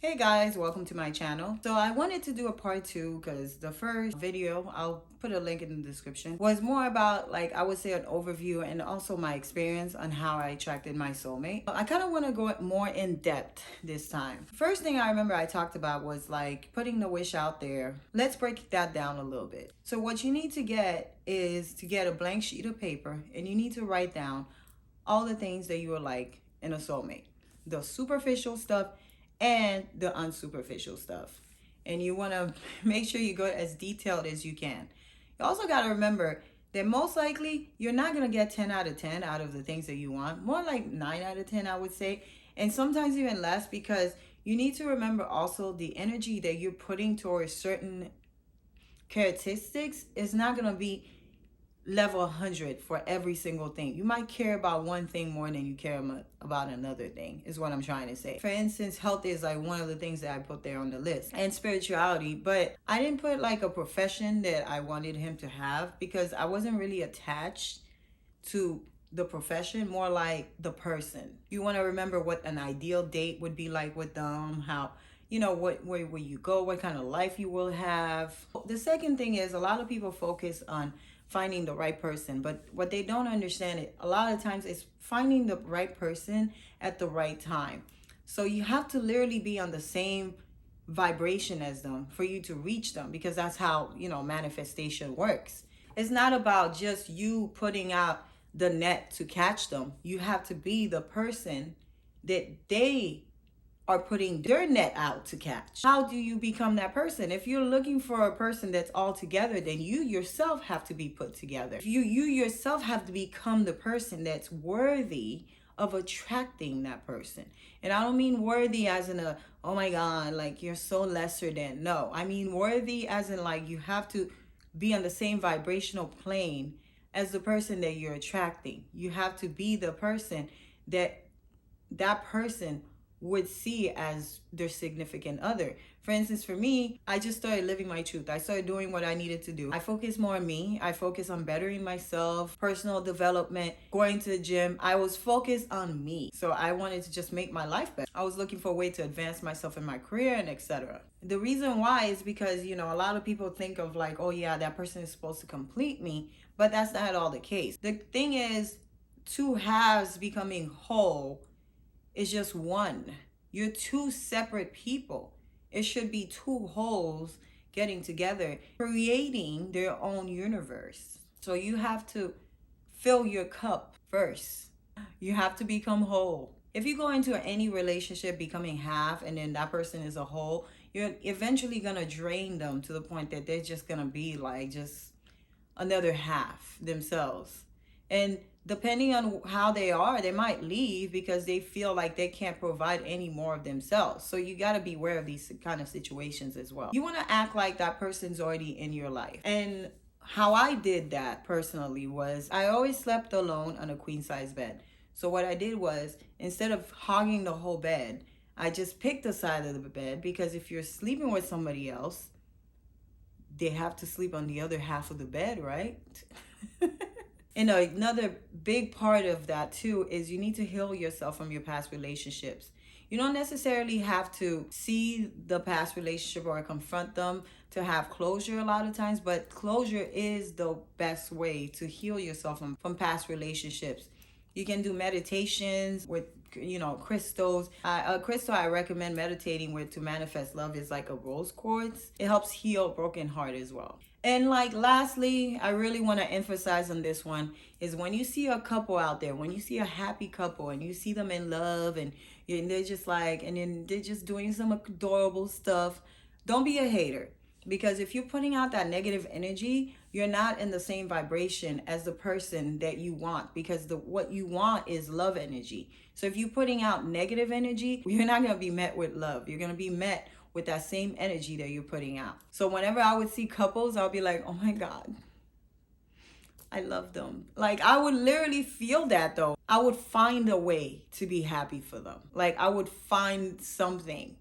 Hey guys, welcome to my channel. So I wanted to do a part 2 because the first video, I'll put a link in the description, was more about, like, I would say an overview and also my experience on how I attracted my soulmate. I kind of want to go more in depth this time. First thing I remember I talked about was like putting the wish out there. Let's break that down a little bit. So what you need to get is to get a blank sheet of paper, and you need to write down all the things that you would like in a soulmate. The superficial stuff and the unsuperficial stuff. And you want to make sure you go as detailed as you can. You also got to remember that most likely you're not going to get 10 out of 10 out of the things that you want. More like 9 out of 10, I would say. And sometimes even less, because you need to remember also the energy that you're putting towards certain characteristics is not going to be level 100 for every single thing. You might care about one thing more than you care about another thing, is what I'm trying to say. For instance, health is like one of the things that I put there on the list, and spirituality. But I didn't put like a profession that I wanted him to have, because I wasn't really attached to the profession, more like the person. You want to remember what an ideal date would be like with them, how, you know, where will you go, what kind of life you will have. The second thing is, a lot of people focus on finding the right person, but what they don't understand it a lot of times is finding the right person at the right time. So you have to literally be on the same vibration as them for you to reach them, because that's how, you know, manifestation works. It's not about just you putting out the net to catch them. You have to be the person that they are putting their net out to catch. How do you become that person? If you're looking for a person that's all together, then you yourself have to be put together. You yourself have to become the person that's worthy of attracting that person. And I don't mean worthy as in oh my God, like you're so lesser than. No, I mean worthy as in like you have to be on the same vibrational plane as the person that you're attracting. You have to be the person that person would see as their significant other. For instance, for me, I just started living my truth. I started doing what I needed to do. I focus more on me. I focus on bettering myself, personal development, going to the gym. I was focused on me. So I wanted to just make my life better. I was looking for a way to advance myself in my career and etc. The reason why is because, you know, a lot of people think of like, oh yeah, that person is supposed to complete me, but that's not at all the case. The thing is, two halves becoming whole is just one. You're two separate people. It should be two wholes getting together, creating their own universe. So you have to fill your cup first. You have to become whole. If you go into any relationship becoming half and then that person is a whole, you're eventually gonna drain them to the point that they're just gonna be like just another half themselves. And depending on how they are, they might leave because they feel like they can't provide any more of themselves. So you got to be aware of these kind of situations as well. You want to act like that person's already in your life. And how I did that personally was I always slept alone on a queen size bed. So what I did was, instead of hogging the whole bed, I just picked a side of the bed, because if you're sleeping with somebody else, they have to sleep on the other half of the bed, right? And another big part of that too is you need to heal yourself from your past relationships. You don't necessarily have to see the past relationship or confront them to have closure a lot of times, but closure is the best way to heal yourself from past relationships. You can do meditations with, you know, crystals. A crystal I recommend meditating with to manifest love is like a rose quartz. It helps heal a broken heart as well. And like lastly, I really want to emphasize on this one is when you see a couple out there, when you see a happy couple and you see them in love and they're just like, and then they're just doing some adorable stuff, don't be a hater. Because if you're putting out that negative energy, you're not in the same vibration as the person that you want, because what you want is love energy. So if you're putting out negative energy, you're not going to be met with love. You're going to be met with that same energy that you're putting out. So whenever I would see couples, I'll be like, oh my God, I love them. Like I would literally feel that though. I would find a way to be happy for them. Like I would find something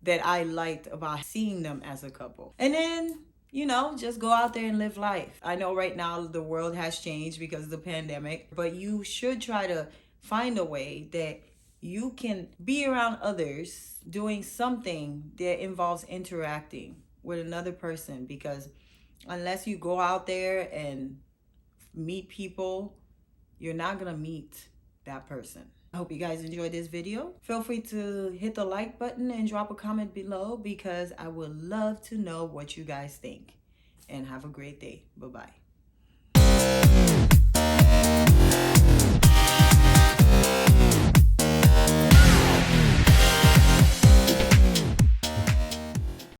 that I liked about seeing them as a couple. And then, you know, just go out there and live life. I know right now the world has changed because of the pandemic, but you should try to find a way that you can be around others doing something that involves interacting with another person, because unless you go out there and meet people, you're not gonna meet that person. I hope you guys enjoyed this video. Feel free to hit the like button and drop a comment below, because I would love to know what you guys think. And have a great day. Bye-bye.